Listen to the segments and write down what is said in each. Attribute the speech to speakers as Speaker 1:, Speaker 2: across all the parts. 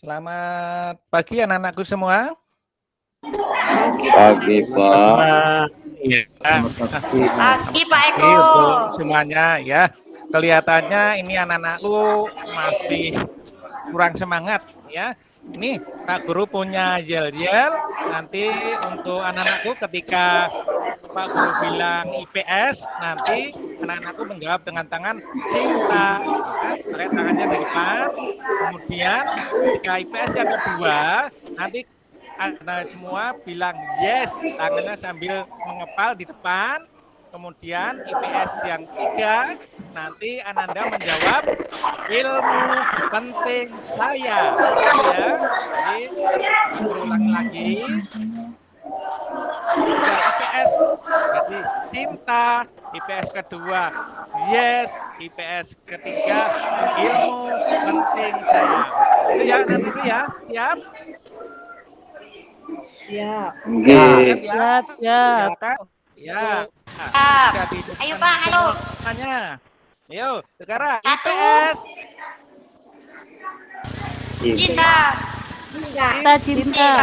Speaker 1: Selamat pagi anak-anakku semua.
Speaker 2: Pagi, Pak.
Speaker 1: Iya.
Speaker 3: Pagi, Pak Eko.
Speaker 1: Untuk semuanya ya. Kelihatannya ini anak-anakku masih kurang semangat ya. Ini Pak Guru punya yel-yel. Nanti untuk anak-anakku ketika Pak Guru bilang IPS, nanti anak-anakku menjawab dengan tangan cinta, ya, pakai tangannya di depan. Kemudian ketika IPS yang kedua, nanti Anda semua bilang yes, tangannya sambil mengepal di depan. Kemudian IPS yang ketiga, nanti Ananda menjawab ilmu penting saya. Ya, jadi Pak Guru ulangi lagi. Ya, IPS berarti cinta, IPS kedua yes, IPS ketiga ilmu penting saya. Itu ya nanti ya, siap?
Speaker 3: Ya.
Speaker 2: Nggih.
Speaker 1: Siap kan? Ya.
Speaker 3: Ayo Pak, ayo.
Speaker 1: Semuanya. Ayo, sekarang
Speaker 3: Satu.
Speaker 1: IPS.
Speaker 3: Cinta.
Speaker 4: Cinta.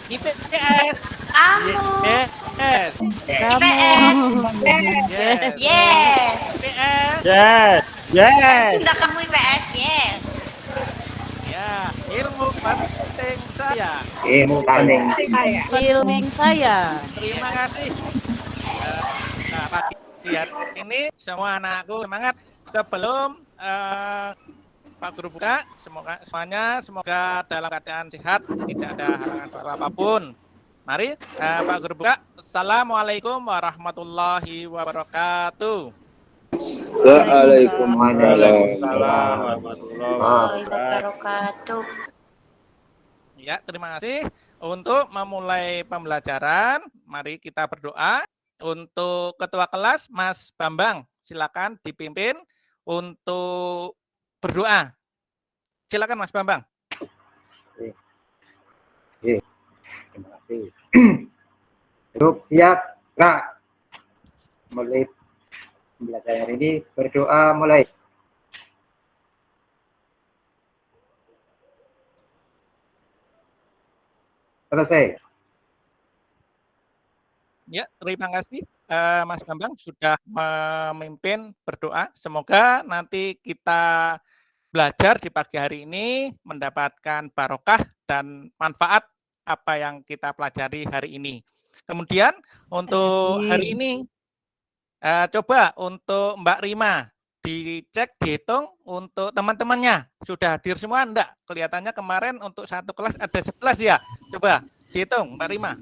Speaker 1: IPS.
Speaker 3: Kamu.
Speaker 1: Yes.
Speaker 3: IPS.
Speaker 1: Yes.
Speaker 3: Yes.
Speaker 1: IPS.
Speaker 4: Yes.
Speaker 3: Sudah kamu IPS, yes.
Speaker 1: Ya, ilmu penting saya.
Speaker 2: Ilmu penting.
Speaker 4: Ilmu saya.
Speaker 1: Terima kasih. Nah, pagi hari ini semua anakku semangat. Sebelum Pak Guru buka, semoga dalam keadaan sehat, tidak ada halangan suara apapun. Mari Pak Guru buka. Assalamualaikum warahmatullahi wabarakatuh.
Speaker 2: Waalaikumsalam
Speaker 3: warahmatullahi wabarakatuh.
Speaker 1: Ya, terima kasih. Untuk memulai pembelajaran, mari kita berdoa. Untuk Ketua Kelas, Mas Bambang, silakan dipimpin untuk berdoa. Silakan Mas Bambang.
Speaker 5: Terima kasih. Cukup siap, Kak. Mulai pembelajaran hari ini, berdoa mulai. Selesai.
Speaker 1: Ya, terima kasih Mas Bambang sudah memimpin berdoa. Semoga nanti kita belajar di pagi hari ini mendapatkan barokah dan manfaat apa yang kita pelajari hari ini. Kemudian untuk hari ini, coba untuk Mbak Rima dicek, dihitung untuk teman-temannya. Sudah hadir semua enggak? Kelihatannya kemarin untuk satu kelas ada 11 ya. Coba dihitung Mbak Rima.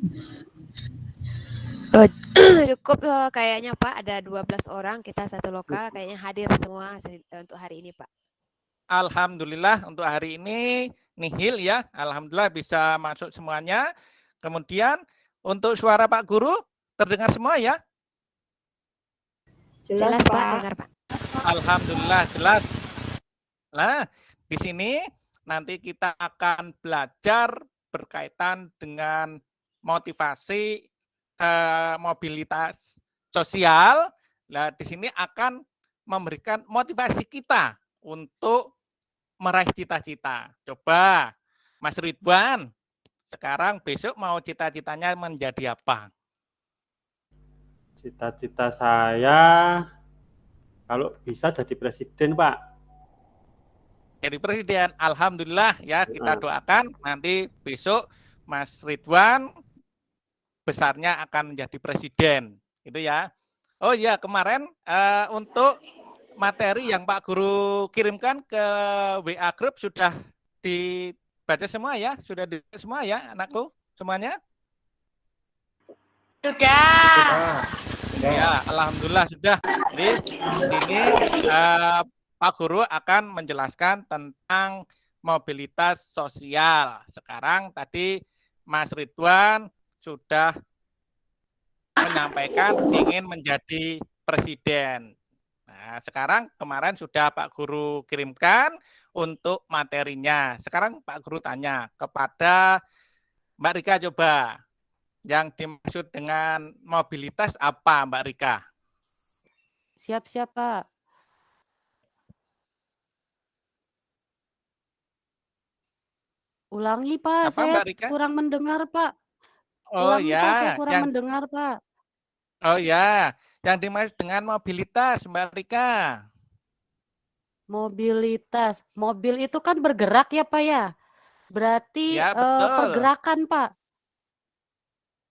Speaker 6: Cukup kayaknya Pak, ada 12 orang, kita satu lokal, kayaknya hadir semua untuk hari ini Pak.
Speaker 1: Alhamdulillah untuk hari ini nihil ya, alhamdulillah bisa masuk semuanya. Kemudian untuk suara Pak Guru terdengar semua ya?
Speaker 6: Jelas Pak, dengar Pak.
Speaker 1: Alhamdulillah jelas. Nah, di sini nanti kita akan belajar berkaitan dengan motivasi mobilitas sosial. Nah, di sini akan memberikan motivasi kita untuk meraih cita-cita. Coba, Mas Ridwan, sekarang besok mau cita-citanya menjadi apa?
Speaker 4: Cita-cita saya kalau bisa jadi presiden, Pak.
Speaker 1: Jadi presiden, alhamdulillah ya, kita doakan nanti besok Mas Ridwan besarnya akan menjadi presiden, gitu ya. Oh iya, kemarin untuk materi yang Pak Guru kirimkan ke WA Group sudah dibaca semua ya? Sudah dibaca semua ya anakku semuanya?
Speaker 3: Sudah.
Speaker 1: Ya, alhamdulillah sudah. Jadi ini Pak Guru akan menjelaskan tentang mobilitas sosial. Sekarang tadi Mas Ridwan sudah menyampaikan ingin menjadi presiden. Nah, sekarang kemarin sudah Pak Guru kirimkan untuk materinya. Sekarang Pak Guru tanya kepada Mbak Rika, coba yang dimaksud dengan mobilitas apa Mbak Rika?
Speaker 4: Siap-siap, Pak.
Speaker 7: Ulangi, Pak.
Speaker 1: Apa,
Speaker 7: Saya
Speaker 1: Mbak Rika?
Speaker 7: kurang mendengar, Pak.
Speaker 1: Oh
Speaker 7: Ulangi, Pak. Saya
Speaker 1: ya,
Speaker 7: kurang mendengar, Pak.
Speaker 1: oh ya, yang dimaksud dengan mobilitas, Mbak Rika.
Speaker 7: Mobilitas. Mobil itu kan bergerak ya, Pak ya? Berarti
Speaker 1: Ya, betul.
Speaker 7: pergerakan, Pak.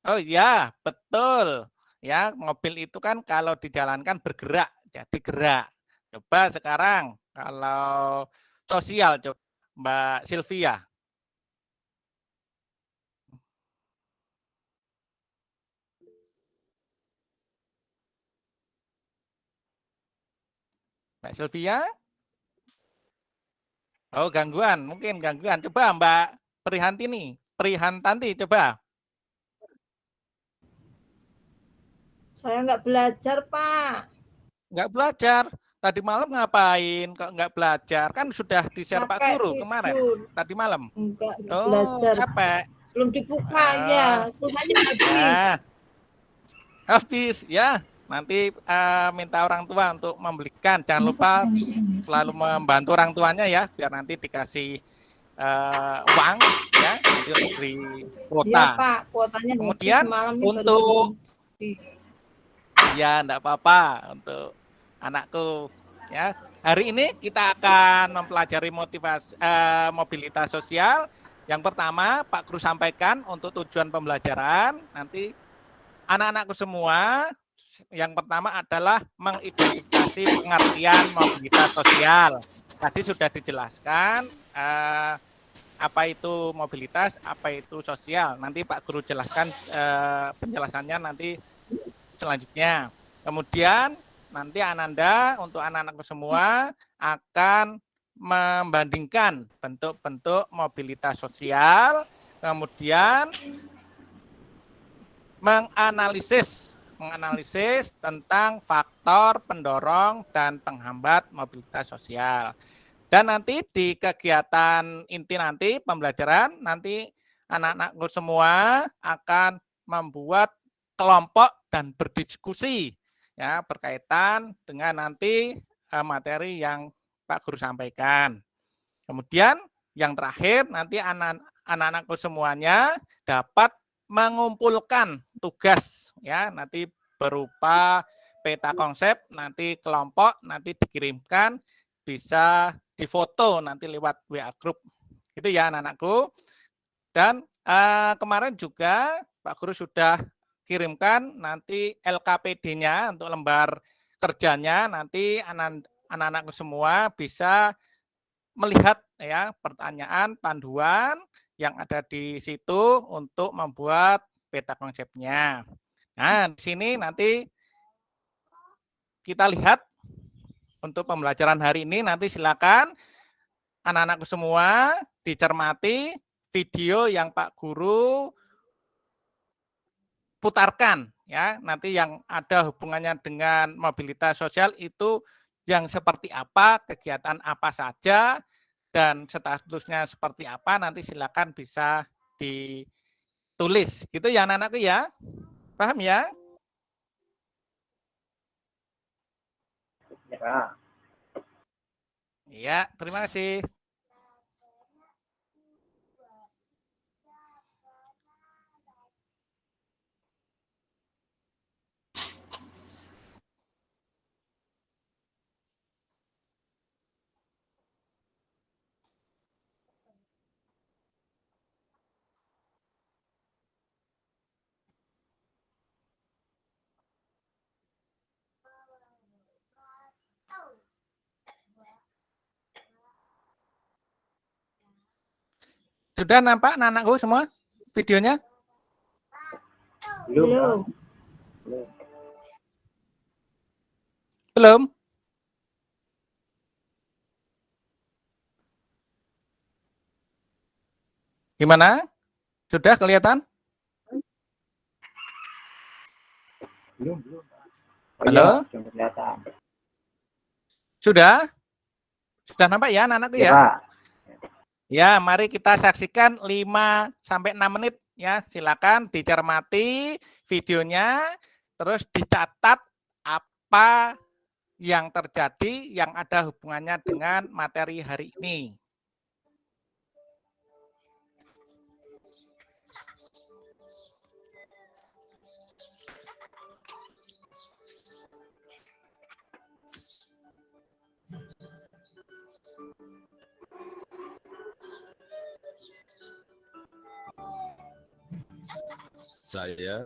Speaker 1: Oh ya, betul. Ya, mobil itu kan kalau dijalankan bergerak, jadi gerak. Coba sekarang kalau sosial, coba Mbak Sylvia. Mbak Sylvia? Oh, gangguan, mungkin gangguan. Coba Mbak Prihantini, Prihantanti, coba.
Speaker 8: Saya nggak belajar, Pak.
Speaker 1: Nggak belajar. Tadi malam ngapain kok nggak belajar? Kan sudah di-share Pak
Speaker 8: Capek
Speaker 1: Guru
Speaker 8: tidur.
Speaker 1: kemarin, tadi malam.
Speaker 8: Enggak
Speaker 1: Oh,
Speaker 8: belajar.
Speaker 1: capek.
Speaker 8: Belum dibuka
Speaker 1: Ah,
Speaker 8: ya. Pulsanya habis.
Speaker 1: Ya, habis ya. Nanti minta orang tua untuk membelikan. Jangan lupa selalu membantu orang tuanya ya, biar nanti dikasih uang ya, nanti untuk beli
Speaker 8: Iya,
Speaker 1: kuota.
Speaker 8: Pak. Kuotanya habis
Speaker 1: Kemudian
Speaker 8: semalam nih baru
Speaker 1: untuk
Speaker 8: beli.
Speaker 1: ya enggak apa-apa untuk anakku ya. Hari ini kita akan mempelajari mobilitas sosial. Yang pertama Pak Guru sampaikan untuk tujuan pembelajaran. Nanti anak-anakku semua yang pertama adalah mengidentifikasi pengertian mobilitas sosial. Tadi sudah dijelaskan apa itu mobilitas, apa itu sosial. Nanti Pak Guru jelaskan penjelasannya nanti selanjutnya. Kemudian nanti Ananda untuk anak-anakku semua akan membandingkan bentuk-bentuk mobilitas sosial, kemudian menganalisis tentang faktor pendorong dan penghambat mobilitas sosial. Dan nanti di kegiatan inti nanti pembelajaran nanti anak-anakku semua akan membuat kelompok dan berdiskusi ya berkaitan dengan nanti materi yang Pak Guru sampaikan. Kemudian yang terakhir nanti anak-anakku semuanya dapat mengumpulkan tugas ya nanti berupa peta konsep, nanti kelompok nanti dikirimkan, bisa difoto nanti lewat WA group. Itu ya anak-anakku. Dan kemarin juga Pak Guru sudah kirimkan nanti LKPD-nya untuk lembar kerjanya, nanti anak-anakku semua bisa melihat ya pertanyaan panduan yang ada di situ untuk membuat peta konsepnya. Nah, di sini nanti kita lihat untuk pembelajaran hari ini, nanti silakan anak-anakku semua dicermati video yang Pak Guru putarkan ya, nanti yang ada hubungannya dengan mobilitas sosial itu yang seperti apa, kegiatan apa saja, dan statusnya seperti apa, nanti silakan bisa ditulis. Gitu ya anak-anakku ya, paham ya?
Speaker 5: Ya.
Speaker 1: Iya, terima kasih. Sudah nampak anak-anakku semua videonya?
Speaker 8: Belum.
Speaker 1: Belum? Gimana? Sudah kelihatan?
Speaker 5: Belum.
Speaker 1: Halo?
Speaker 5: Iya, belum kelihatan.
Speaker 1: Sudah? Sudah nampak ya anak-anakku ya?
Speaker 5: Pak.
Speaker 1: Ya, mari kita saksikan 5-6 menit ya. Silakan dicermati videonya, terus dicatat apa yang terjadi yang ada hubungannya dengan materi hari ini.
Speaker 9: Saya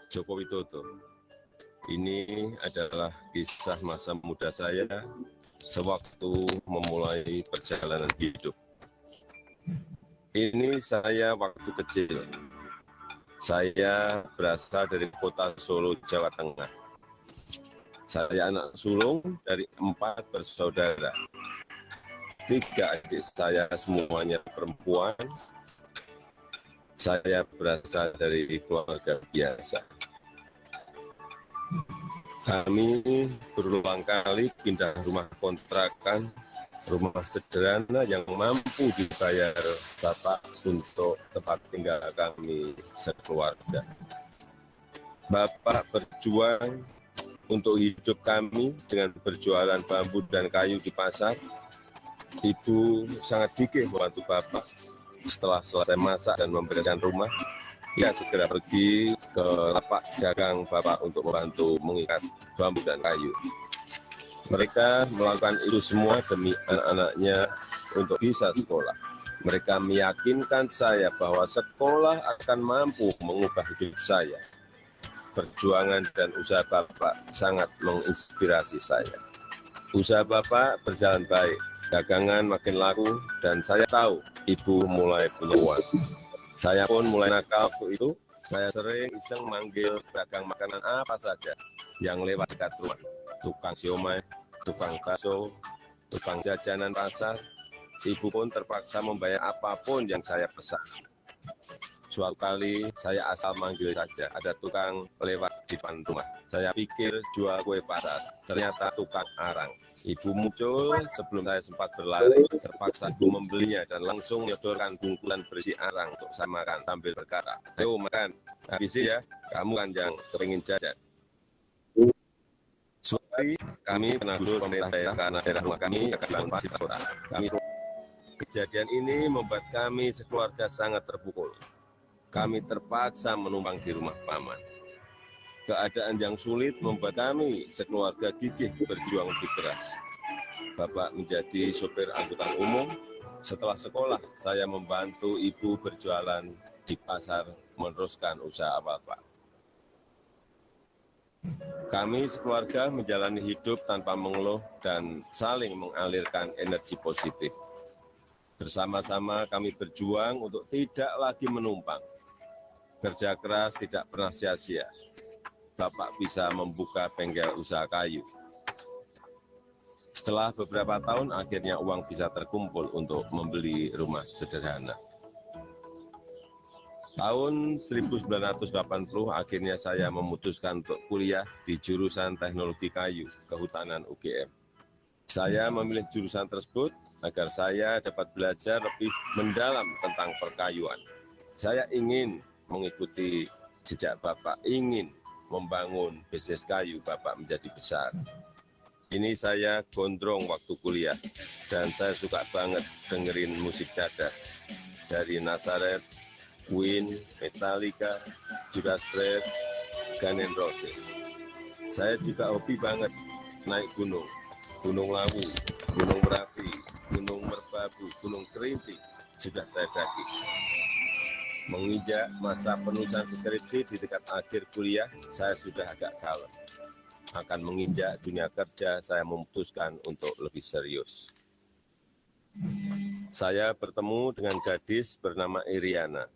Speaker 9: Joko Widodo. Ini adalah kisah masa muda saya sewaktu memulai perjalanan hidup. Ini saya waktu kecil. Saya berasal dari kota Solo, Jawa Tengah. Saya anak sulung dari 4 bersaudara. 3 adik saya semuanya perempuan. Saya berasal dari keluarga biasa. Kami berulang kali pindah rumah kontrakan, rumah sederhana yang mampu dibayar Bapak untuk tempat tinggal kami sekeluarga. Bapak berjuang untuk hidup kami dengan berjualan bambu dan kayu di pasar. Ibu sangat gigih membantu Bapak. Setelah selesai masak dan membereskan rumah, ia segera pergi ke lapak dagang Bapak untuk membantu mengikat bambu dan kayu. Mereka melakukan itu semua demi anak-anaknya untuk bisa sekolah. Mereka meyakinkan saya bahwa sekolah akan mampu mengubah hidup saya. Perjuangan dan usaha Bapak sangat menginspirasi saya. Usaha Bapak berjalan baik, dagangan makin laku, dan saya tahu Ibu mulai punya uang. Saya pun mulai nakal waktu itu. Saya sering iseng manggil pedagang makanan apa saja yang lewat dekat rumah. Tukang siomay, tukang bakso, tukang jajanan pasar. Ibu pun terpaksa membayar apapun yang saya pesan. Suatu kali saya asal manggil saja, ada tukang lewat di depan rumah. Saya pikir jual kue pasar, ternyata tukang arang. Ibu muncul sebelum saya sempat berlari, terpaksa ibu membelinya dan langsung menyodorkan bungkusan berisi arang untuk saya makan sambil berkata, "Ayo makan, habisi ya, kamu kan yang kepingin jajan." Suatu hari kami menabuh pemerintah daerah karena daerah rumah kami akan bangun fasilitas kota. Kejadian ini membuat kami sekeluarga sangat terpukul. Kami terpaksa menumpang di rumah paman. Keadaan yang sulit membuat kami sekeluarga gigih berjuang lebih keras. Bapak menjadi sopir angkutan umum. Setelah sekolah, saya membantu ibu berjualan di pasar meneruskan usaha Bapak. Kami sekeluarga menjalani hidup tanpa mengeluh dan saling mengalirkan energi positif. Bersama-sama kami berjuang untuk tidak lagi menumpang. Kerja keras tidak pernah sia-sia. Bapak bisa membuka bengkel usaha kayu. Setelah beberapa tahun, akhirnya uang bisa terkumpul untuk membeli rumah sederhana. Tahun 1980, akhirnya saya memutuskan untuk kuliah di jurusan Teknologi Kayu, Kehutanan UGM. Saya memilih jurusan tersebut agar saya dapat belajar lebih mendalam tentang perkayuan. Saya ingin mengikuti jejak Bapak, ingin membangun bisnis kayu Bapak menjadi besar. Ini saya gondrong waktu kuliah, dan saya suka banget dengerin musik cadas. Dari Nazareth, Queen, Metallica, Judas Priest, Guns N' Roses. Saya juga hobi banget naik gunung. Gunung Lawu, Gunung Merapi, Gunung Merbabu, Gunung Kerinci, sudah saya daki. Menginjak masa penulisan skripsi di dekat akhir kuliah, saya sudah agak kalem. Akan menginjak dunia kerja, saya memutuskan untuk lebih serius. Saya bertemu dengan gadis bernama Iriana.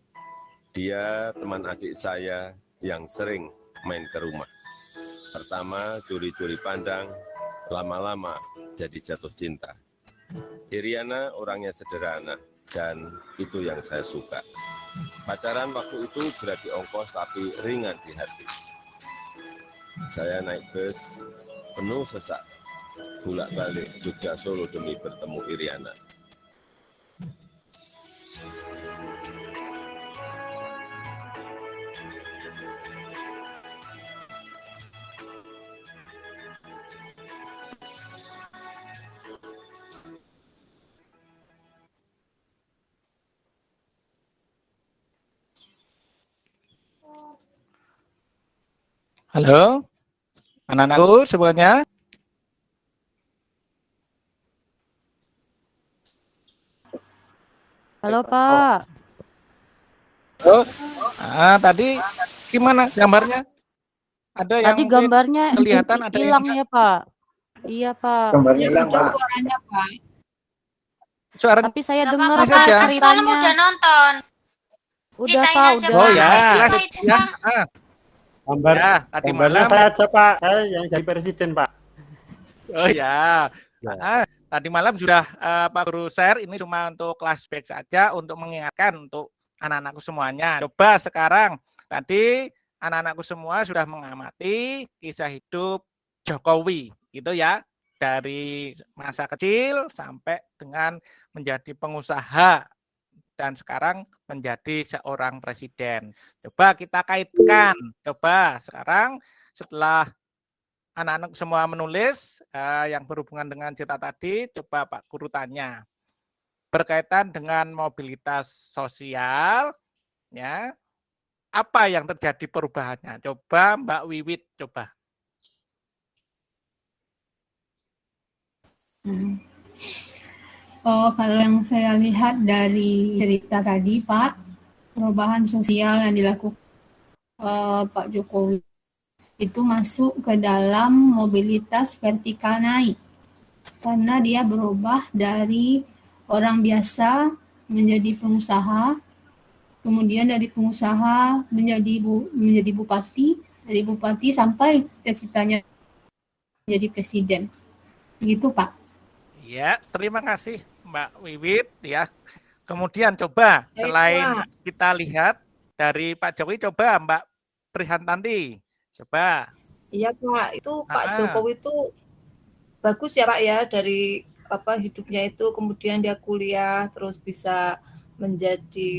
Speaker 9: Dia teman adik saya yang sering main ke rumah. Pertama, curi-curi pandang, lama-lama jadi jatuh cinta. Iriana orangnya sederhana, dan itu yang saya suka. Pacaran waktu itu berat di ongkos tapi ringan di hati. Saya naik bus penuh sesak, bolak-balik Jogja Solo demi bertemu Iriana.
Speaker 1: Halo, anak-anakku semuanya.
Speaker 7: Halo Pak.
Speaker 1: Oh, tadi gimana gambarnya? Ada yang
Speaker 7: Tadi
Speaker 1: mungkin
Speaker 7: gambarnya
Speaker 1: kelihatan, ada yang
Speaker 7: hilang
Speaker 1: enggak?
Speaker 7: ya Pak. Iya Pak.
Speaker 5: Gambarnya hilang,
Speaker 8: Ada
Speaker 5: Pak.
Speaker 8: suaranya, Pak.
Speaker 1: Suara
Speaker 7: Tapi saya
Speaker 3: Nggak
Speaker 7: dengar
Speaker 3: apa-apa,
Speaker 1: Pak,
Speaker 7: Pak
Speaker 1: kan
Speaker 3: semalam udah
Speaker 7: ceritanya.
Speaker 3: nonton.
Speaker 7: Udah
Speaker 3: Ceritain
Speaker 7: Pak,
Speaker 3: aja,
Speaker 7: udah.
Speaker 1: Oh
Speaker 3: Pak.
Speaker 1: ya,
Speaker 3: Apa itu,
Speaker 1: ya.
Speaker 3: Pak?
Speaker 4: Gambar,
Speaker 1: Ya, tadi
Speaker 4: gambarnya
Speaker 1: malam.
Speaker 4: saya aja Pak, saya yang jadi presiden Pak.
Speaker 1: Oh ya. Tadi malam sudah Pak Guru share, ini cuma untuk flashback saja untuk mengingatkan untuk anak-anakku semuanya. Coba sekarang, tadi anak-anakku semua sudah mengamati kisah hidup Jokowi, gitu ya. Dari masa kecil sampai dengan menjadi pengusaha dan sekarang menjadi seorang presiden. Coba kita kaitkan, coba sekarang setelah anak-anak semua menulis yang berhubungan dengan cerita tadi, coba Pak Guru tanya. Berkaitan dengan mobilitas sosial, ya, apa yang terjadi perubahannya? Coba Mbak Wiwit, coba.
Speaker 10: Oh, kalau yang saya lihat dari cerita tadi, Pak, perubahan sosial yang dilakukan Pak Jokowi itu masuk ke dalam mobilitas vertikal naik. Karena dia berubah dari orang biasa menjadi pengusaha, kemudian dari pengusaha menjadi bupati, dari bupati sampai cita-citanya jadi presiden. Begitu, Pak.
Speaker 1: Ya, terima kasih Mbak Wiwit ya. Kemudian coba
Speaker 8: Baik,
Speaker 1: selain
Speaker 8: Pak.
Speaker 1: kita lihat dari Pak Jokowi, coba Mbak Prihantanti, coba.
Speaker 8: Iya, Pak. Itu Pak
Speaker 1: Ah,
Speaker 8: Jokowi itu bagus ya, Pak, ya, dari hidupnya itu, kemudian dia kuliah terus bisa menjadi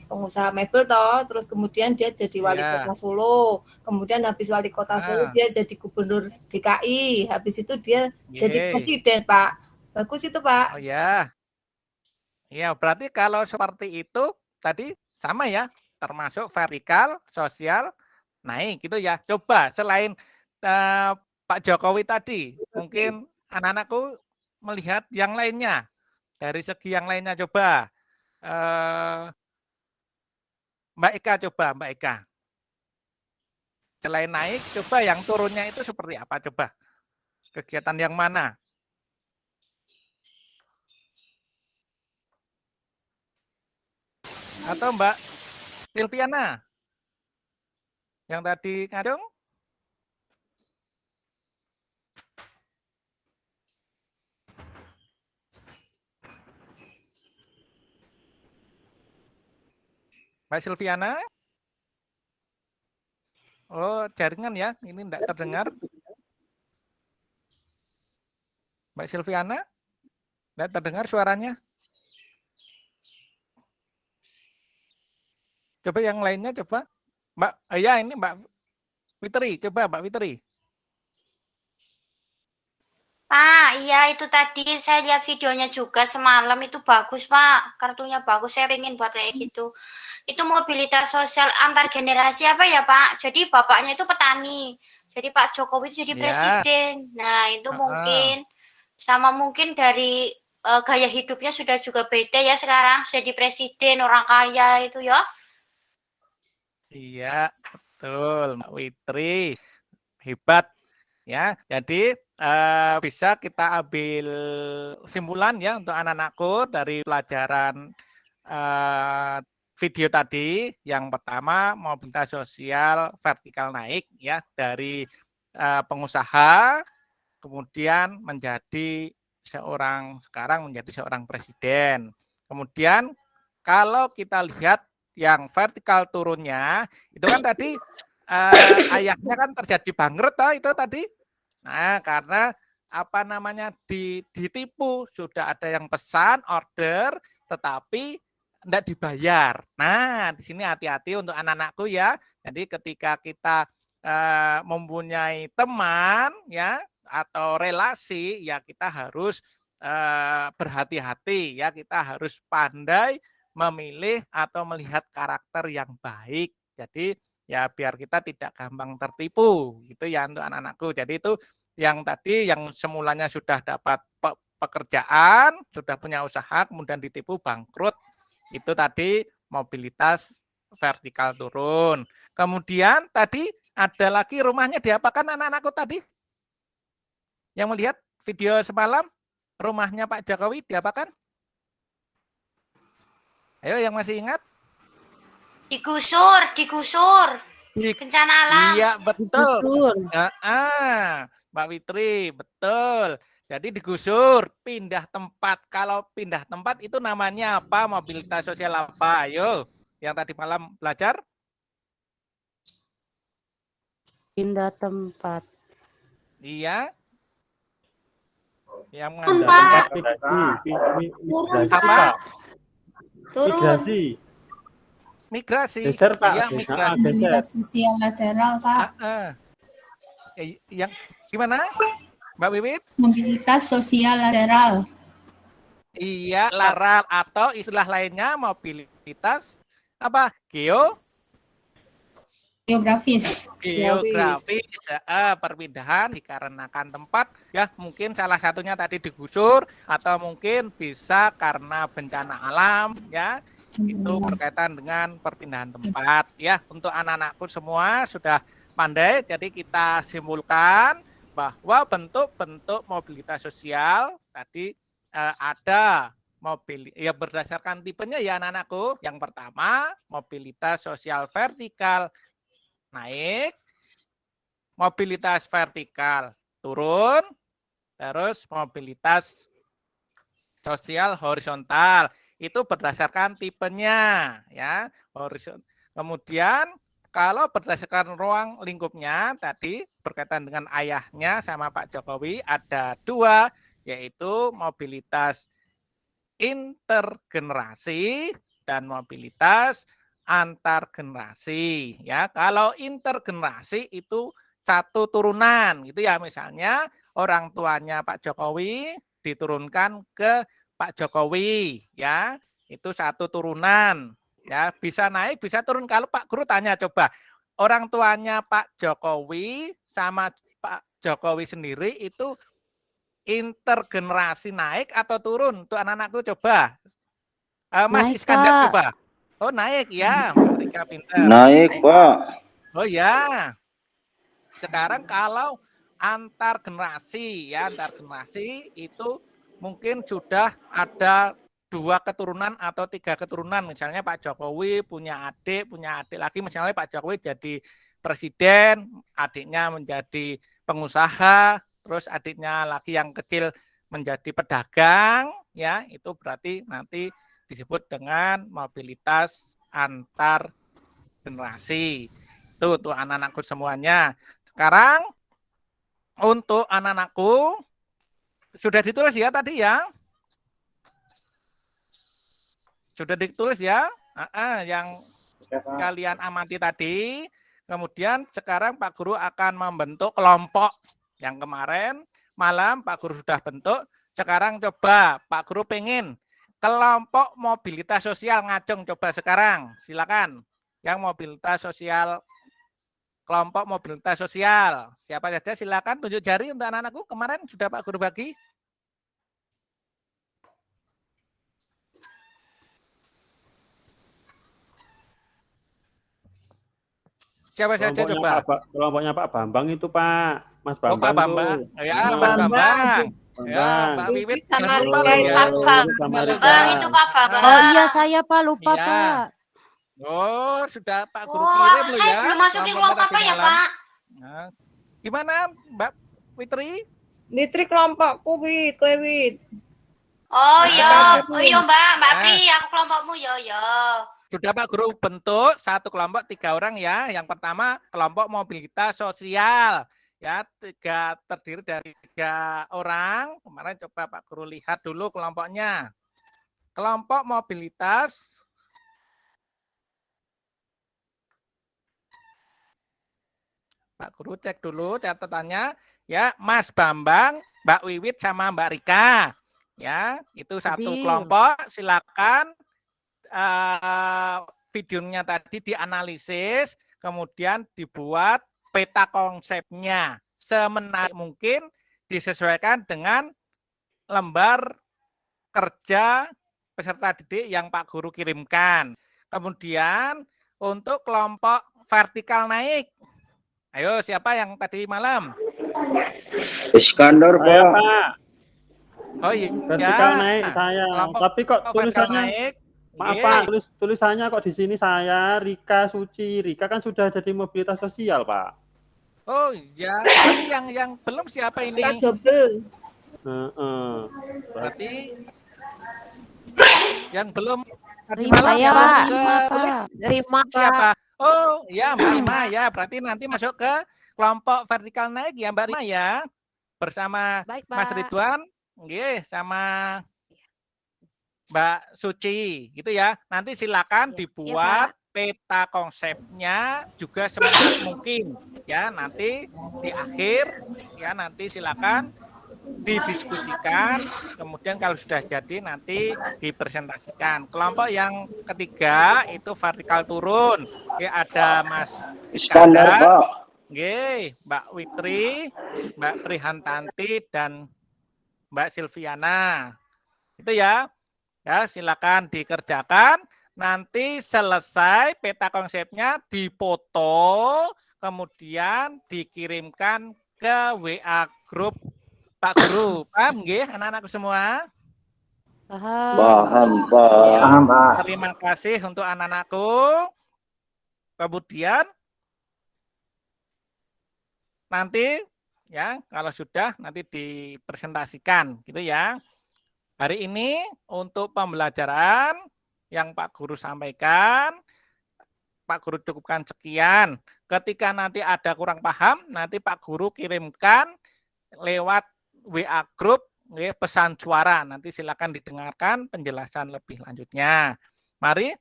Speaker 8: pengusaha mebel toh, terus kemudian dia jadi wali
Speaker 1: ya.
Speaker 8: kota Solo, kemudian habis wali kota Solo
Speaker 1: Ah,
Speaker 8: dia jadi gubernur DKI, habis itu dia jadi
Speaker 1: yeay.
Speaker 8: presiden, Pak. Bagus itu, Pak.
Speaker 1: Oh ya. Ya, berarti kalau seperti itu tadi sama ya, termasuk vertikal, sosial, naik gitu ya. Coba selain Pak Jokowi tadi, mungkin anak-anakku melihat yang lainnya. Dari segi yang lainnya coba. Mbak Eka coba, Mbak Eka. Selain naik, coba yang turunnya itu seperti apa coba? Kegiatan yang mana? Atau Mbak Silviana yang tadi ngacung? Mbak Silviana? Oh, jaringan ya, ini tidak terdengar. Mbak Silviana? Tidak terdengar suaranya. Coba yang lainnya coba. Mbak, ya ini Mbak Fitri, coba Mbak Fitri.
Speaker 3: Pak, iya itu tadi saya lihat videonya juga semalam itu bagus, Pak. Kartunya bagus, saya pengen buat kayak gitu. Itu mobilitas sosial antar generasi apa ya, Pak? Jadi bapaknya itu petani. Jadi Pak Jokowi itu jadi
Speaker 1: Ya.
Speaker 3: presiden. Nah, itu
Speaker 1: Ah.
Speaker 3: mungkin sama mungkin dari gaya hidupnya sudah juga beda ya sekarang. Jadi presiden, orang kaya itu ya.
Speaker 1: Iya, betul Mbak Fitri. Hebat ya. Jadi bisa kita ambil kesimpulan ya untuk anak-anakku dari pelajaran video tadi. Yang pertama, mobilitas sosial vertikal naik ya dari pengusaha kemudian menjadi sekarang menjadi seorang presiden. Kemudian kalau kita lihat yang vertikal turunnya itu kan tadi ayahnya kan terjadi bangkrut toh itu tadi. Nah, karena apa namanya ditipu, sudah ada yang pesan order tetapi tidak dibayar. Nah, di sini hati-hati untuk anak-anakku ya. Jadi ketika kita mempunyai teman ya atau relasi ya kita harus berhati-hati ya, kita harus pandai memilih atau melihat karakter yang baik. Jadi ya biar kita tidak gampang tertipu gitu ya untuk anak-anakku. Jadi itu yang tadi yang semulanya sudah dapat pekerjaan, sudah punya usaha, kemudian ditipu bangkrut. Itu tadi mobilitas vertikal turun. Kemudian tadi ada lagi rumahnya diapakan anak-anakku tadi? Yang melihat video semalam, rumahnya Pak Jokowi diapakan? Ayo yang masih ingat?
Speaker 3: Digusur. Bencana alam.
Speaker 1: Iya, betul.
Speaker 7: Digusur.
Speaker 1: Mbak Fitri, betul. Jadi digusur, pindah tempat. Kalau pindah tempat itu namanya apa? Mobilitas sosial apa? Ayo, yang tadi malam belajar.
Speaker 7: Pindah tempat.
Speaker 1: Iya. Yang
Speaker 4: Tempat
Speaker 1: apa?
Speaker 4: Migrasi.
Speaker 1: Migrasi.
Speaker 4: Geser, Pak.
Speaker 1: Iya, migrasi.
Speaker 10: Mobilitas sosial lateral, Pak.
Speaker 1: Yang gimana? Mbak Wiwit?
Speaker 10: Mobilitas sosial lateral.
Speaker 1: Iya, lateral atau istilah lainnya mobilitas apa?
Speaker 10: Geografis.
Speaker 1: Geografis, perpindahan dikarenakan tempat, ya mungkin salah satunya tadi digusur atau mungkin bisa karena bencana alam, ya itu berkaitan dengan perpindahan tempat, ya. Untuk anak-anakku semua sudah pandai, jadi kita simpulkan bahwa bentuk-bentuk mobilitas sosial tadi ada ya berdasarkan tipenya ya anak-anakku. Yang pertama mobilitas sosial vertikal naik, mobilitas vertikal turun, terus mobilitas sosial horizontal itu berdasarkan tipenya ya. Kemudian kalau berdasarkan ruang lingkupnya tadi berkaitan dengan ayahnya sama Pak Jokowi ada dua, yaitu mobilitas intergenerasi dan mobilitas antar generasi ya. Kalau intergenerasi itu satu turunan gitu ya, misalnya orang tuanya Pak Jokowi diturunkan ke Pak Jokowi ya, itu satu turunan ya, bisa naik bisa turun. Kalau Pak Guru tanya coba orang tuanya Pak Jokowi sama Pak Jokowi sendiri itu intergenerasi naik atau turun? Tuh anak-anakku coba. Mas
Speaker 7: Naik,
Speaker 1: Iskandar
Speaker 7: Pak.
Speaker 1: coba. Oh naik ya, Mbak Rika pintar.
Speaker 2: Naik, Pak.
Speaker 1: Oh ya. Sekarang kalau antar generasi ya, antar generasi itu mungkin sudah ada 2 keturunan atau 3 keturunan. Misalnya Pak Jokowi punya adik lagi. Misalnya Pak Jokowi jadi presiden, adiknya menjadi pengusaha, terus adiknya lagi yang kecil menjadi pedagang, ya itu berarti nanti disebut dengan mobilitas antar generasi. Itu untuk anak-anakku semuanya. Sekarang untuk anak-anakku sudah ditulis ya tadi ya. Sudah ditulis ya, yang kalian amati tadi. Kemudian sekarang Pak Guru akan membentuk kelompok. Yang kemarin malam Pak Guru sudah bentuk. Sekarang coba Pak Guru pengen kelompok mobilitas sosial ngacung, coba sekarang. Silakan. Yang mobilitas sosial, kelompok mobilitas sosial. Siapa saja silakan tunjuk jari untuk anak-anakku. Kemarin sudah Pak Guru bagi. Siapa saja coba?
Speaker 4: Kelompoknya Pak Bambang itu Pak, Mas Bambang.
Speaker 1: Oh Pak Bambang, ya Pak Bambang. Ya Pak Wiwit,
Speaker 8: sama
Speaker 1: lupa
Speaker 8: Rika,
Speaker 1: ya.
Speaker 3: Bang itu Pak Bambang.
Speaker 7: Oh iya saya Pak, lupa
Speaker 1: Iya.
Speaker 7: Pak.
Speaker 1: Oh sudah Pak Guru
Speaker 3: Oh,
Speaker 1: kirim loh
Speaker 3: saya
Speaker 1: ya.
Speaker 3: belum masukin kelompok apa ya Pak?
Speaker 1: Nah, gimana Mbak Fitri?
Speaker 8: Nitri kelompokku, Wit, kowe Wit.
Speaker 3: Oh iya,
Speaker 8: Nah,
Speaker 3: oh iya Mbak
Speaker 1: Nah.
Speaker 3: Pri, aku kelompokmu yo.
Speaker 1: Sudah Pak Guru bentuk satu kelompok 3 orang ya. Yang pertama kelompok mobilitas sosial. Ya, terdiri dari 3 orang. Kemarin coba Pak Guru lihat dulu kelompoknya. Kelompok mobilitas Pak Guru cek dulu catatannya. Ya, Mas Bambang, Mbak Wiwit sama Mbak Rika. Ya, itu satu
Speaker 7: Hadir.
Speaker 1: kelompok. Silakan videonya tadi dianalisis, kemudian dibuat peta konsepnya semenarik mungkin, disesuaikan dengan lembar kerja peserta didik yang Pak Guru kirimkan. Kemudian untuk kelompok vertikal naik. Ayo, siapa yang tadi malam?
Speaker 2: Iskandar,
Speaker 4: Saya,
Speaker 2: Pak.
Speaker 4: Pak.
Speaker 1: Oh iya.
Speaker 4: Vertikal naik saya.
Speaker 1: Kelompok
Speaker 4: Tapi kok
Speaker 1: vertikal
Speaker 4: tulisannya
Speaker 1: naik.
Speaker 4: maaf
Speaker 1: Nggih.
Speaker 4: Pak, tulisannya kok di sini saya Rika Suci. Rika kan sudah jadi mobilitas sosial, Pak.
Speaker 1: Oh iya, berarti yang belum siapa ini?
Speaker 8: Rika double.
Speaker 1: Berarti yang belum tadi
Speaker 6: Rima,
Speaker 1: malam
Speaker 6: saya,
Speaker 1: yang
Speaker 6: Pak.
Speaker 1: sudah tulis
Speaker 6: Rima,
Speaker 1: siapa? Oh ya, Mbak Rima ya. Berarti nanti masuk ke kelompok vertikal naik ya Mbak Rima ya. Bersama
Speaker 6: Baik,
Speaker 1: Mas
Speaker 6: Pak.
Speaker 1: Ridwan, nggih, sama Mbak Suci, gitu ya. Nanti silakan dibuat peta konsepnya juga semaksimal mungkin ya. Nanti di akhir ya nanti silakan didiskusikan, kemudian kalau sudah jadi nanti dipresentasikan. Kelompok yang ketiga itu vertikal turun. Ya, ada Mas
Speaker 2: Iskandar, Pak.
Speaker 1: nggih, Mbak Witri, Mbak Prihantanti dan Mbak Silviana. Itu ya. Ya, silakan dikerjakan. Nanti selesai peta konsepnya difoto, kemudian dikirimkan ke WA grup Pak Guru. Paham nggih anak-anakku semua?
Speaker 2: Paham, Pak.
Speaker 1: Ya,
Speaker 2: Paham, Pak.
Speaker 1: terima kasih untuk anak-anakku. Kemudian nanti ya kalau sudah nanti dipresentasikan gitu ya. Hari ini untuk pembelajaran yang Pak Guru sampaikan, Pak Guru cukupkan sekian. Ketika nanti ada kurang paham, nanti Pak Guru kirimkan lewat WA grup pesan suara. Nanti silakan didengarkan penjelasan lebih lanjutnya. Mari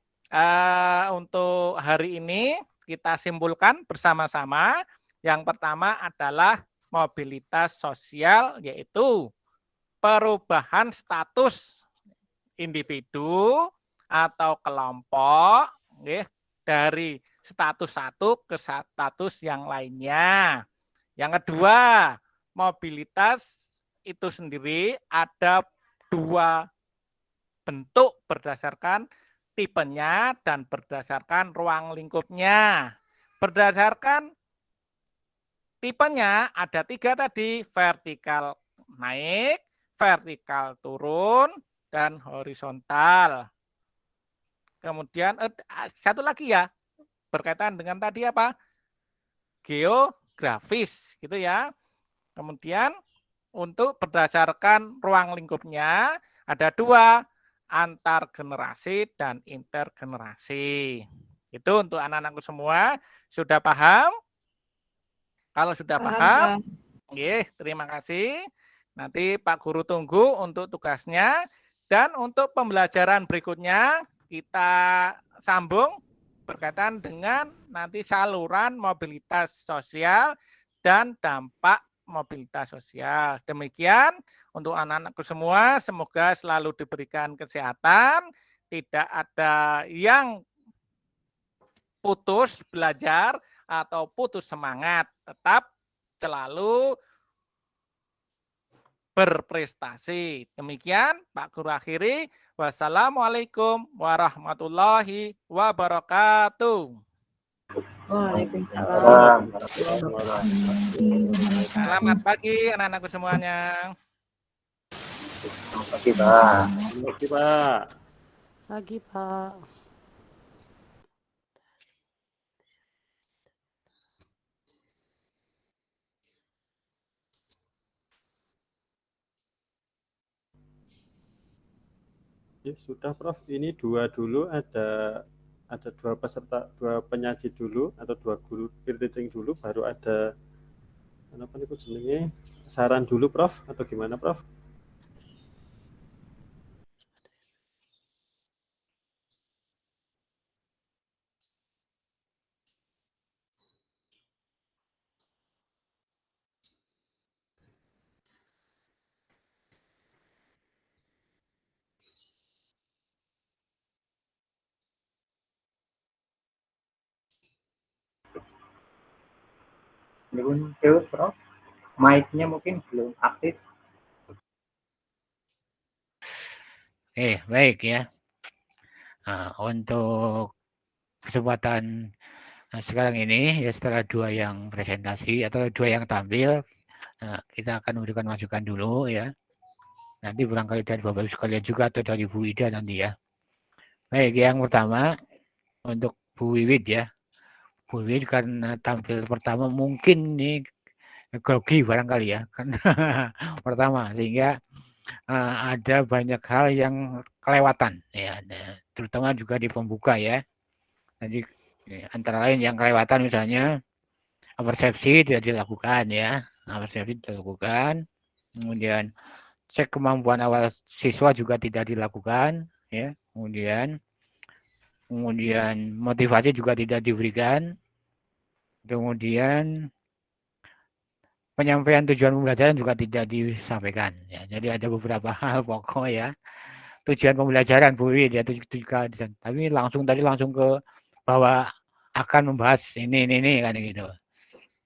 Speaker 1: untuk hari ini kita simpulkan bersama-sama. Yang pertama adalah mobilitas sosial, yaitu perubahan status individu atau kelompok dari status satu ke status yang lainnya. Yang kedua, mobilitas itu sendiri ada dua bentuk berdasarkan tipenya dan berdasarkan ruang lingkupnya. Berdasarkan tipenya ada tiga tadi, vertikal naik, vertikal turun, dan horizontal. Kemudian satu lagi ya, berkaitan dengan tadi apa? Geografis gitu ya. Kemudian untuk berdasarkan ruang lingkupnya ada dua, antar generasi dan intergenerasi. Itu untuk anak-anakku semua. Sudah paham? Kalau sudah paham, terima kasih. Nanti Pak Guru tunggu untuk tugasnya. Dan untuk pembelajaran berikutnya kita sambung berkaitan dengan nanti saluran mobilitas sosial dan dampak mobilitas sosial. Demikian untuk anak-anakku semua, semoga selalu diberikan kesehatan, tidak ada yang putus belajar atau putus semangat, tetap selalu berprestasi. Demikian Pak Guru akhiri. Wassalamualaikum warahmatullahi wabarakatuh.
Speaker 8: Waalaikumsalam.
Speaker 1: Selamat pagi anak-anakku semuanya.
Speaker 2: Selamat pagi, Pak.
Speaker 4: Selamat pagi, Pak.
Speaker 7: Pagi, Pak.
Speaker 4: Ya, sudah Prof. Ini dua dulu, ada dua peserta, dua penyaji dulu atau dua guru peer teaching dulu, baru ada apa nih jenenge saran dulu Prof, atau gimana Prof?
Speaker 5: Belum terus, Prof. Mic-nya mungkin belum aktif.
Speaker 11: Baik ya. Nah, untuk kesempatan sekarang ini ya setelah 2 yang presentasi atau 2 yang tampil, kita akan memberikan masukan dulu ya. Nanti barangkali dari Bapak Ibu sekalian juga atau dari Bu Ida nanti ya. Baik, yang pertama untuk Bu Wiwit ya. Bu Wiwit karena tampil pertama mungkin nih grogi barangkali ya kan pertama sehingga ada banyak hal yang kelewatan ya, terutama juga di pembuka ya. Jadi antara lain yang kelewatan misalnya persepsi tidak dilakukan ya, persepsi tidak dilakukan, kemudian cek kemampuan awal siswa juga tidak dilakukan ya, kemudian motivasi juga tidak diberikan, kemudian penyampaian tujuan pembelajaran juga tidak disampaikan ya. Jadi ada beberapa hal pokok ya. Tujuan pembelajaran Bu Wid ya juga, tapi langsung ke bahwa akan membahas ini kan gitu.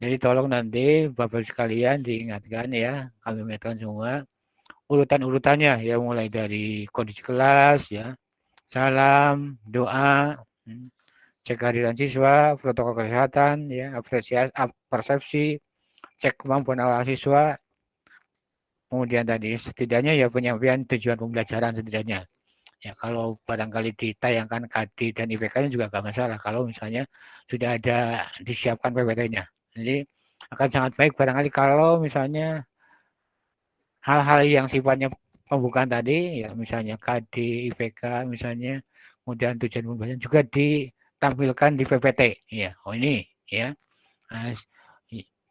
Speaker 11: Jadi tolong nanti Bapak sekalian diingatkan ya, kami ingatkan semua urutannya ya, mulai dari kondisi kelas ya, salam, doa, cek kehadiran siswa, protokol kesehatan ya, apresiasi, persepsi, cek kemampuan awal siswa, kemudian tadi setidaknya ya penyampaian tujuan pembelajaran setidaknya. Ya kalau barangkali ditayangkan KD dan IPK-nya juga nggak masalah kalau misalnya sudah ada disiapkan PPT-nya. Jadi akan sangat baik barangkali kalau misalnya hal-hal yang sifatnya pembukaan tadi ya, misalnya KD, IPK misalnya, kemudian tujuan pembelajaran juga ditampilkan di PPT ya. Oh ini ya. Nah,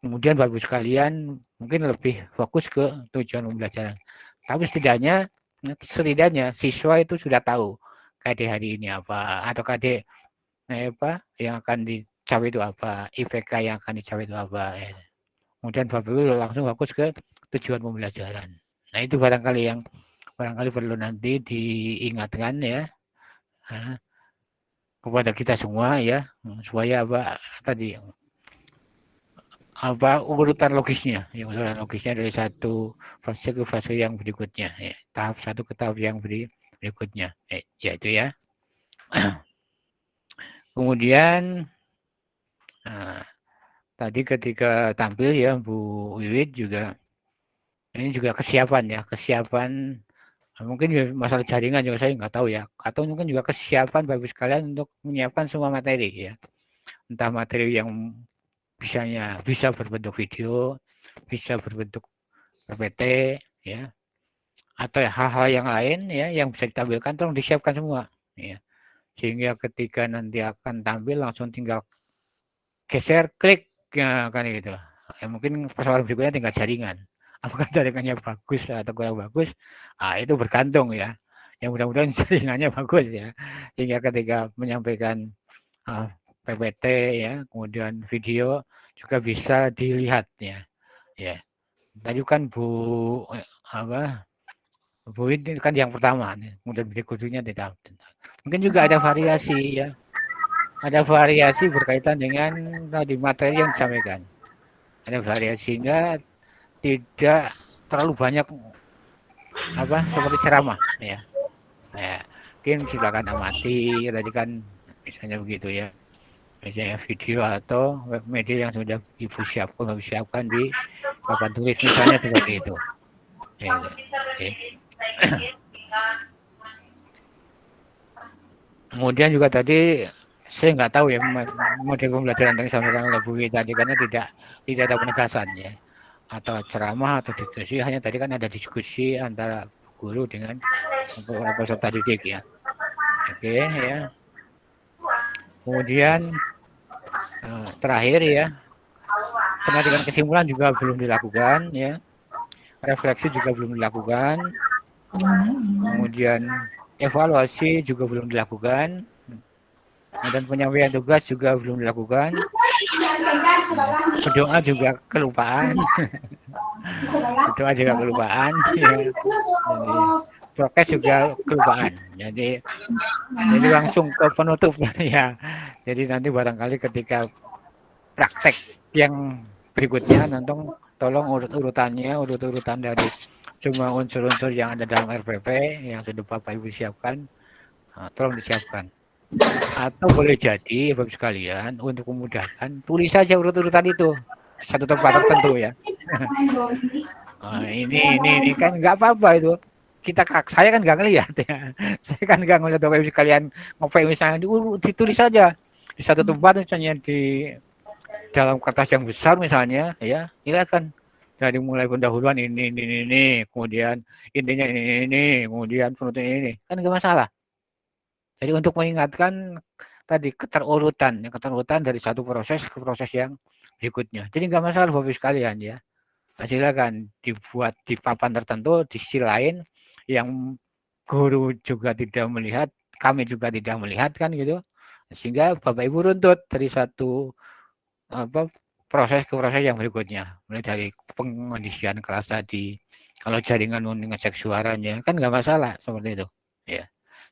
Speaker 11: kemudian Bapak sekalian mungkin lebih fokus ke tujuan pembelajaran. Tapi setidaknya siswa itu sudah tahu KD hari ini apa, atau KD apa yang akan dicapai itu apa, IPK yang akan dicapai itu apa. Ya. Kemudian Bapak Ibu langsung fokus ke tujuan pembelajaran. Nah itu barangkali perlu nanti diingatkan ya kepada kita semua ya, supaya urutan logisnya dari satu fase ke fase yang berikutnya ya, tahap satu ke tahap yang berikutnya yaitu ya. Kemudian tadi ketika tampil ya Bu Wiwit juga ini juga kesiapan mungkin masalah jaringan juga saya nggak tahu ya, atau mungkin juga kesiapan Bapak sekalian untuk menyiapkan semua materi ya, entah materi yang bisa berbentuk video, bisa berbentuk PPT ya, atau hal-hal yang lain ya yang bisa ditampilkan, tolong disiapkan semua ya, sehingga ketika nanti akan tampil langsung tinggal geser klik ya, kan gitu ya. Mungkin persoalan berikutnya tinggal jaringan, apakah jaringannya bagus atau kurang bagus, itu bergantung ya. Yang mudah-mudahan jaringannya bagus ya, sehingga ketika menyampaikan PPT ya, kemudian video juga bisa dilihat ya. Ya. Tadi kan Bu ini kan yang pertama, kemudian berikutnya tidak. Mungkin juga ada variasi ya. Ada variasi berkaitan dengan tadi materi yang disampaikan. Ada variasinya tidak terlalu banyak seperti ceramah ya. Mungkin silakan amati tadi kan misalnya begitu ya. Misalnya video atau web media yang sudah Ibu siapkan di papan tulis misalnya seperti itu. Kemudian juga tadi saya nggak tahu ya model pembelajaran yang disampaikan oleh Bu Wiwit tadi, karena tidak ada penegasan ya, atau ceramah atau diskusi, hanya tadi kan ada diskusi antara guru dengan peserta didik ya. Oke ya. Kemudian terakhir ya, penarikan kesimpulan juga belum dilakukan ya, refleksi juga belum dilakukan, kemudian evaluasi juga belum dilakukan, dan penyampaian tugas juga belum dilakukan, berdoa juga kelupaan, ya. Prokes juga kelupaan. Jadi langsung ke penutup ya. Jadi nanti barangkali ketika praktek yang berikutnya tolong urutan dari Semua unsur-unsur yang ada dalam RPP yang sudah Bapak Ibu siapkan, tolong disiapkan. Atau boleh jadi Bapak sekalian untuk memudahkan tulis saja urut-urutan itu satu tempat tertentu ya. Ini kan nggak apa-apa itu. Saya kan nggak ngelihat ya. Saya kan nggak ngelihat Bapak Ibu sekalian ngopi misalnya ditulis saja di satu tempat misalnya di dalam kertas yang besar misalnya ya. Silakan dari mulai pendahuluan ini, kemudian intinya ini, kemudian penutupnya ini, kan nggak masalah. Jadi untuk mengingatkan tadi keterurutan dari satu proses ke proses yang berikutnya. Jadi nggak masalah Bapak Ibu sekalian ya. Silakan dibuat di papan tertentu, di sisi lain yang guru juga tidak melihat, kami juga tidak melihat kan gitu. Sehingga Bapak Ibu runtut dari satu proses ke proses yang berikutnya. Mulai dari pengondisian kelas tadi, kalau jaringan ngecek suaranya kan nggak masalah seperti itu. Ya.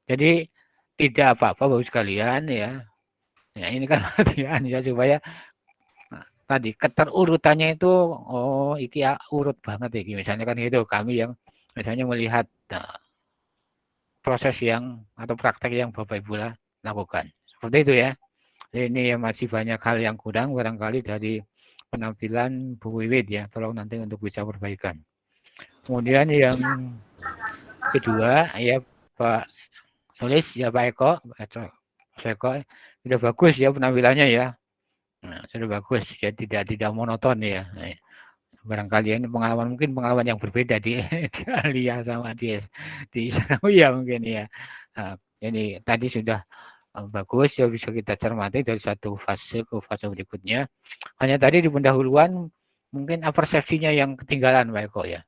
Speaker 11: Jadi tidak apa-apa Bapak sekalian ya. Ya ini kan latihan ya supaya tadi keterurutannya itu iki ya, urut banget ya. Misalnya kan gitu kami yang misalnya melihat proses yang atau praktek yang Bapak Ibu lakukan. Seperti itu ya. Jadi ini ya masih banyak hal yang kurang barangkali dari penampilan Bu Wiwit ya, tolong nanti untuk bisa perbaikan. Kemudian yang kedua ya Pak Solis ya Pak Eko sudah bagus ya penampilannya ya. Nah, sudah bagus ya tidak monoton ya. Barangkali ini mungkin pengalaman yang berbeda di Alia sama di Sanawiyah mungkin ya. Nah, ini tadi sudah bagus ya bisa kita cermati dari satu fase ke fase berikutnya. Hanya tadi di pendahuluan mungkin persepsinya yang ketinggalan Pak Eko ya.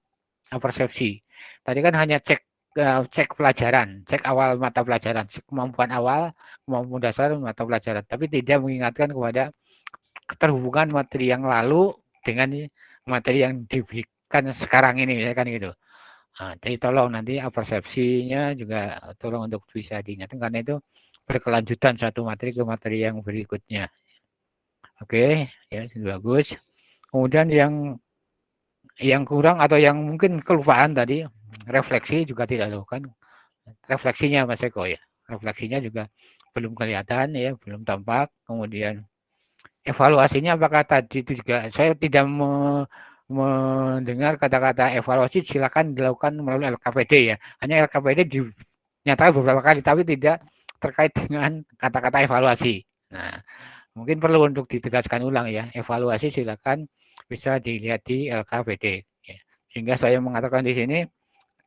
Speaker 11: Persepsi. Tadi kan hanya cek pelajaran, cek awal mata pelajaran, kemampuan awal, kemampuan dasar mata pelajaran, tapi tidak mengingatkan kepada keterhubungan materi yang lalu dengan materi yang diberikan sekarang ini kan gitu. Nah, jadi tolong nanti persepsinya juga tolong untuk bisa diingatkan karena itu berkelanjutan satu materi ke materi yang berikutnya. Oke, ya sudah bagus. Kemudian yang kurang atau yang mungkin kelupaan tadi, refleksi juga tidak dilakukan. Refleksinya Mas Eko ya. Refleksinya juga belum kelihatan ya, belum tampak. Kemudian evaluasinya apakah tadi itu juga saya tidak mendengar kata-kata evaluasi silakan dilakukan melalui LKPD ya. Hanya LKPD dinyatakan beberapa kali tapi tidak terkait dengan kata-kata evaluasi. Nah, mungkin perlu untuk ditegaskan ulang ya. Evaluasi silakan bisa dilihat di LKPD. Ya. Sehingga saya mengatakan di sini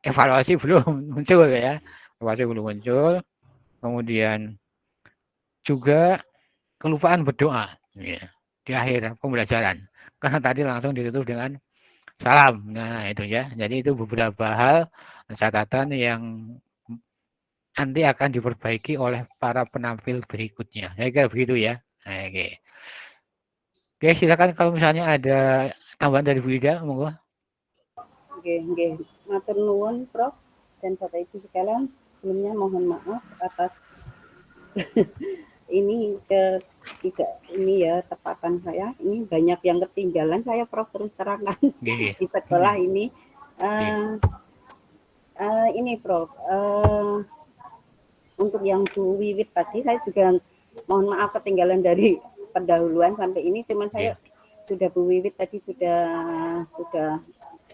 Speaker 11: evaluasi belum muncul ya. Evaluasi belum muncul. Kemudian juga kelupaan berdoa ya, di akhir pembelajaran. Karena tadi langsung ditutup dengan salam. Nah, itu ya. Jadi itu beberapa hal catatan yang nanti akan diperbaiki oleh para penampil berikutnya. Saya kira begitu ya. Oke. Oke, silakan kalau misalnya ada tambahan dari Bu Ida, monggo.
Speaker 12: Oke. Matur nuwun Prof dan Bapak Ibu sekalian. Sebelumnya mohon maaf atas ini ya tepatan saya. Ini banyak yang ketinggalan saya Prof terus terangkan di sekolah ini. Ini Prof. Untuk yang Bu Wiwit tadi saya juga mohon maaf ketinggalan dari pendahuluan sampai ini, cuman saya sudah Bu Wiwit tadi sudah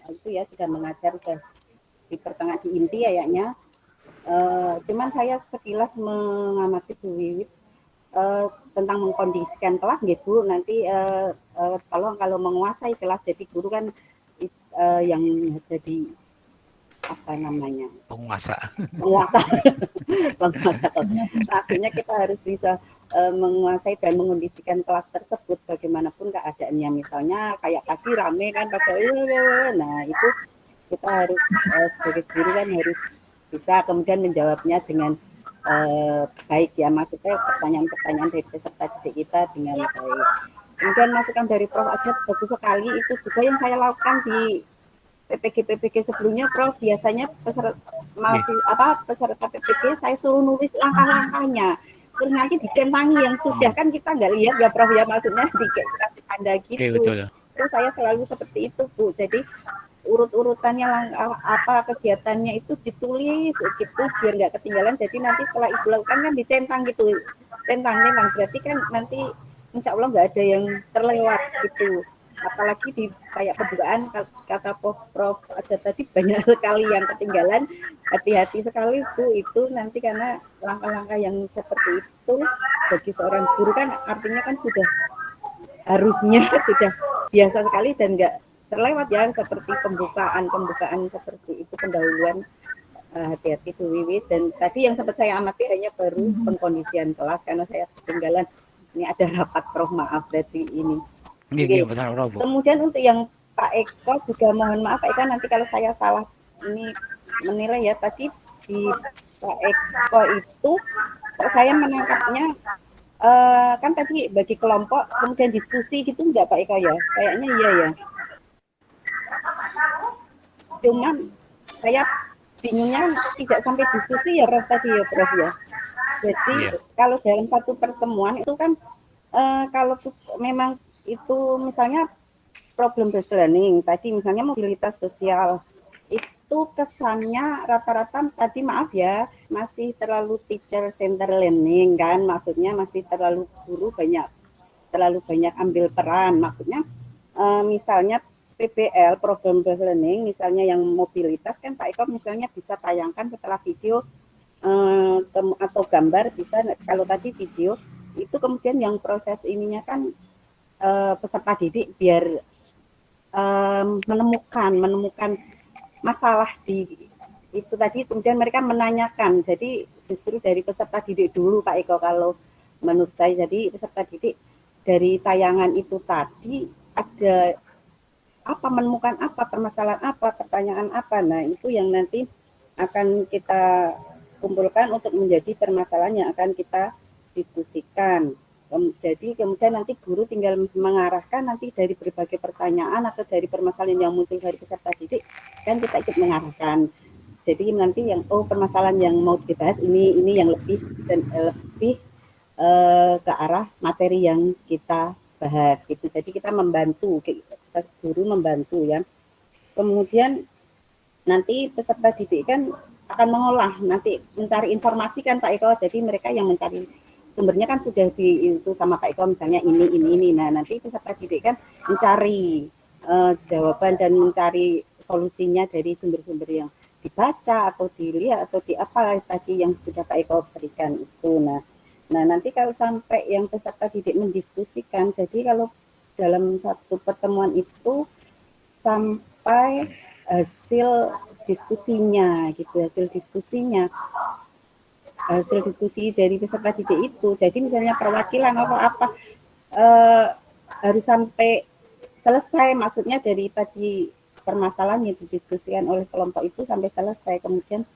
Speaker 12: itu ya sudah mengajar sudah di pertengahan di inti kayaknya. Cuman saya sekilas mengamati Bu Wiwit tentang mengkondisikan kelas gitu. Nanti kalau menguasai kelas jadi guru kan yang jadi apa namanya
Speaker 11: penguasa
Speaker 12: artinya kita harus bisa menguasai dan mengondisikan kelas tersebut bagaimanapun keadaannya. Misalnya kayak tadi rame kan pada nah itu kita harus sebagai guru kan harus bisa kemudian menjawabnya dengan baik ya, maksudnya pertanyaan-pertanyaan dari peserta didik kita dengan baik. Kemudian masukan dari Prof Ajat bagus sekali, itu juga yang saya lakukan di PPG sebelumnya Prof. Biasanya peserta PPG saya suruh nulis langkah-langkahnya, terus nanti dicentangi yang sudah kan kita nggak lihat ya Prof ya, maksudnya dikasih tanda gitu. Terus saya selalu seperti itu Bu. Jadi urut-urutannya apa kegiatannya itu ditulis gitu biar nggak ketinggalan. Jadi nanti setelah ibu lakukan kan dicentang gitu, centang berarti kan nanti insya Allah nggak ada yang terlewat gitu. Apalagi di kayak pembukaan kata Prof aja tadi banyak sekali yang ketinggalan, hati-hati sekali itu nanti karena langkah-langkah yang seperti itu bagi seorang guru kan artinya kan harusnya sudah biasa sekali dan nggak terlewat ya, seperti pembukaan seperti itu pendahuluan. Hati-hati Bu Wiwi. Dan tadi yang sempat saya amati hanya baru pengkondisian kelas karena saya ketinggalan ini ada rapat Prof, maaf dari ini. Oke. Kemudian untuk yang Pak Eko juga mohon maaf Pak Eko, nanti kalau saya salah ini menilai ya, tadi di Pak Eko itu saya menangkapnya kan tadi bagi kelompok kemudian diskusi gitu enggak Pak Eko ya? Kayaknya iya ya. Cuman saya bingungnya tidak sampai diskusi ya Prof tadi ya Prof ya. Jadi kalau dalam satu pertemuan itu kan kalau memang itu misalnya problem based learning tadi misalnya mobilitas sosial itu kesannya rata-rata tadi maaf ya masih terlalu teacher center learning kan, maksudnya masih terlalu guru terlalu banyak ambil peran, maksudnya misalnya PBL problem based learning misalnya yang mobilitas kan Pak Eko misalnya bisa tayangkan setelah video atau gambar bisa, kalau tadi video itu kemudian yang proses ininya kan peserta didik biar menemukan masalah di itu tadi, kemudian mereka menanyakan. Jadi justru dari peserta didik dulu Pak Eko kalau menurut saya. Jadi peserta didik dari tayangan itu tadi ada apa, menemukan apa, permasalahan apa, pertanyaan apa. Nah itu yang nanti akan kita kumpulkan untuk menjadi permasalahan yang akan kita diskusikan. Jadi kemudian nanti guru tinggal mengarahkan nanti dari berbagai pertanyaan atau dari permasalahan yang muncul dari peserta didik kan kita ikut mengarahkan. Jadi nanti yang permasalahan yang mau dibahas ini yang lebih ke arah materi yang kita bahas gitu. Jadi kita membantu, guru membantu ya. Kemudian nanti peserta didik kan akan mengolah, nanti mencari informasi kan Pak Eko. Jadi mereka yang mencari sumbernya kan sudah itu sama Pak Eko misalnya ini. Nah nanti peserta didik kan mencari jawaban dan mencari solusinya dari sumber-sumber yang dibaca atau dilihat atau di apa tadi yang sudah Pak Eko berikan itu. Nah nanti kalau sampai yang peserta didik mendiskusikan, jadi kalau dalam satu pertemuan itu sampai hasil diskusinya hasil diskusi dari peserta didik itu. Jadi misalnya perwakilan atau apa harus sampai selesai, maksudnya dari tadi permasalahan yang didiskusikan oleh kelompok itu sampai selesai, kemudian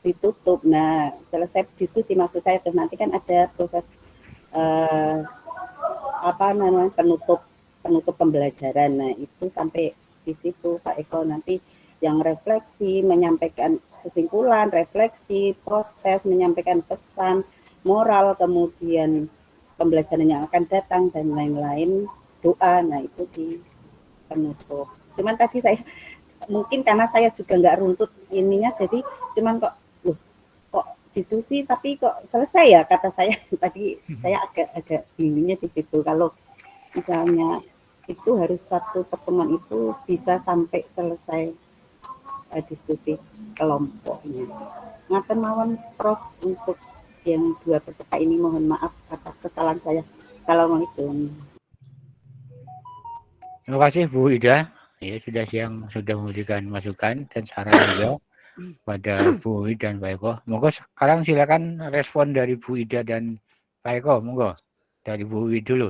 Speaker 12: ditutup. Nah selesai diskusi maksud saya terus nanti kan ada proses penutup pembelajaran. Nah itu sampai di situ Pak Eko, nanti yang refleksi menyampaikan kesimpulan, refleksi, proses, menyampaikan pesan, moral, kemudian pembelajaran yang akan datang dan lain-lain, doa. Nah itu di penutup. Cuman tadi saya mungkin karena saya juga nggak runtut ininya, jadi cuman kok diskusi tapi kok selesai ya kata saya tadi. Saya agak bingungnya di situ. Kalau misalnya itu harus satu pertemuan itu bisa sampai selesai diskusi kelompoknya. Ngaten mawon Prof untuk yang dua peserta ini, mohon maaf atas kesalahan saya. Assalamualaikum.
Speaker 11: Terima kasih Bu Ida ya sudah memberikan masukan dan saran juga pada Bu Ida dan Pak Eko. Monggo sekarang silakan respon dari Bu Ida dan Pak Eko. Monggo dari Bu Ida dulu.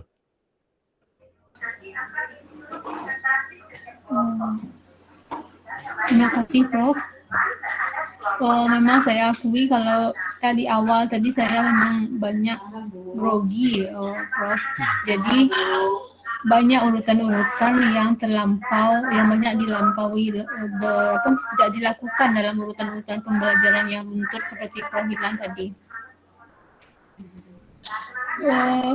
Speaker 10: Terima kasih Prof. Memang saya akui kalau tadi awal saya memang banyak grogi Prof. Jadi banyak urutan-urutan yang terlampau, yang banyak dilampaui, tidak dilakukan dalam urutan-urutan pembelajaran yang runtut seperti Prof bilang tadi.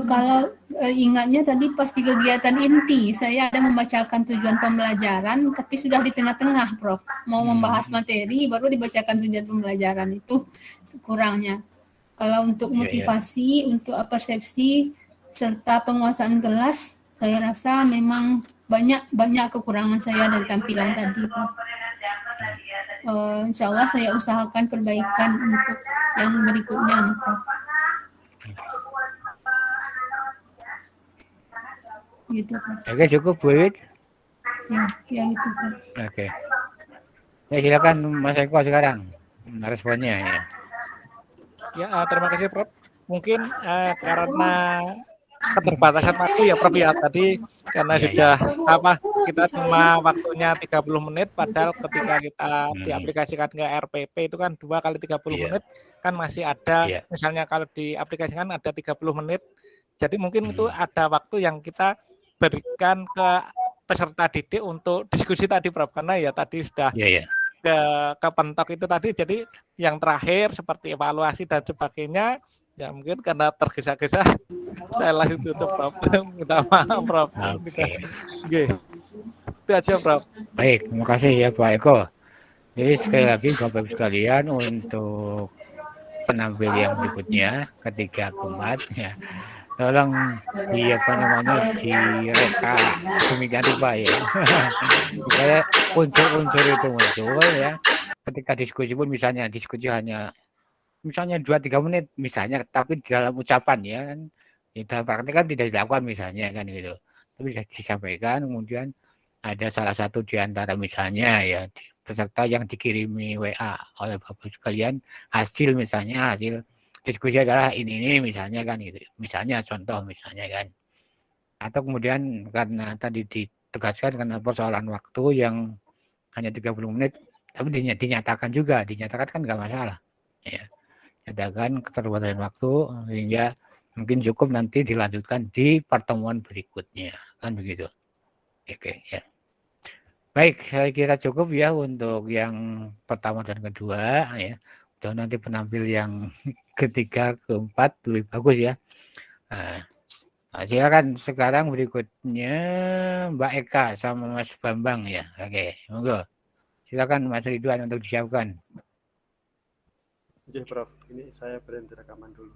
Speaker 10: Kalau ingatnya tadi pas di kegiatan inti, saya ada membacakan tujuan pembelajaran, tapi sudah di tengah-tengah, Prof. Mau membahas materi, baru dibacakan tujuan pembelajaran, itu kurangnya. Kalau untuk motivasi, untuk persepsi, serta penguasaan kelas, saya rasa memang banyak kekurangan saya dari tampilan tadi, Prof. Insya Allah saya usahakan perbaikan untuk yang berikutnya, Prof. Gitu, Prof.
Speaker 11: Oke, cukup Bu Wiwit.
Speaker 10: Ya gitu, Prof.
Speaker 11: Oke. Ya silakan Mas Eko sekarang responnya ya.
Speaker 1: Ya, terima kasih Prof. Mungkin karena keterbatasan waktu ya Prof ya tadi karena sudah kita cuma waktunya 30 menit padahal ketika kita diaplikasikan ke RPP itu kan 2 kali 30 menit kan masih ada misalnya kalau diaplikasikan ada 30 menit. Jadi mungkin itu ada waktu yang kita berikan ke peserta didik untuk diskusi tadi Prof karena ya tadi sudah ke pentok itu tadi jadi yang terakhir seperti evaluasi dan sebagainya ya mungkin karena tergesa-gesa saya langsung tutup Prof. Minta maaf Prof. Oke. Itu aja Prof.
Speaker 11: Baik, terima kasih ya Pak Eko. Jadi sekali lagi Bapak Ibu sekalian untuk penampil yang berikutnya ketiga keempat ya. Tolong di direka demikian rupa ya. Supaya unsur-unsur itu muncul ya. Ketika diskusi pun misalnya diskusi hanya misalnya 2-3 menit misalnya tapi di dalam ucapan ya kan dalam praktek kan tidak dilakukan misalnya kan gitu. Tapi disampaikan kemudian ada salah satu di antara misalnya ya peserta yang dikirimi WA oleh Bapak sekalian hasil misalnya hasil diskusi adalah ini misalnya kan gitu. Misalnya contoh misalnya kan. Atau kemudian karena tadi ditegaskan karena persoalan waktu yang hanya 30 menit tapi dinyatakan kan nggak masalah. Ya. Nyatakan keterbatasan waktu sehingga mungkin cukup nanti dilanjutkan di pertemuan berikutnya kan begitu. Oke ya. Baik, saya kira cukup ya untuk yang pertama dan kedua ya. Dan nanti penampil yang ketiga, keempat lebih bagus ya. Nah, silakan sekarang berikutnya Mbak Eka sama Mas Bambang ya. Oke, monggo. Silakan Mas Ridwan untuk disiapkan.
Speaker 4: Oke, Prof. Ini saya berhenti rekaman dulu.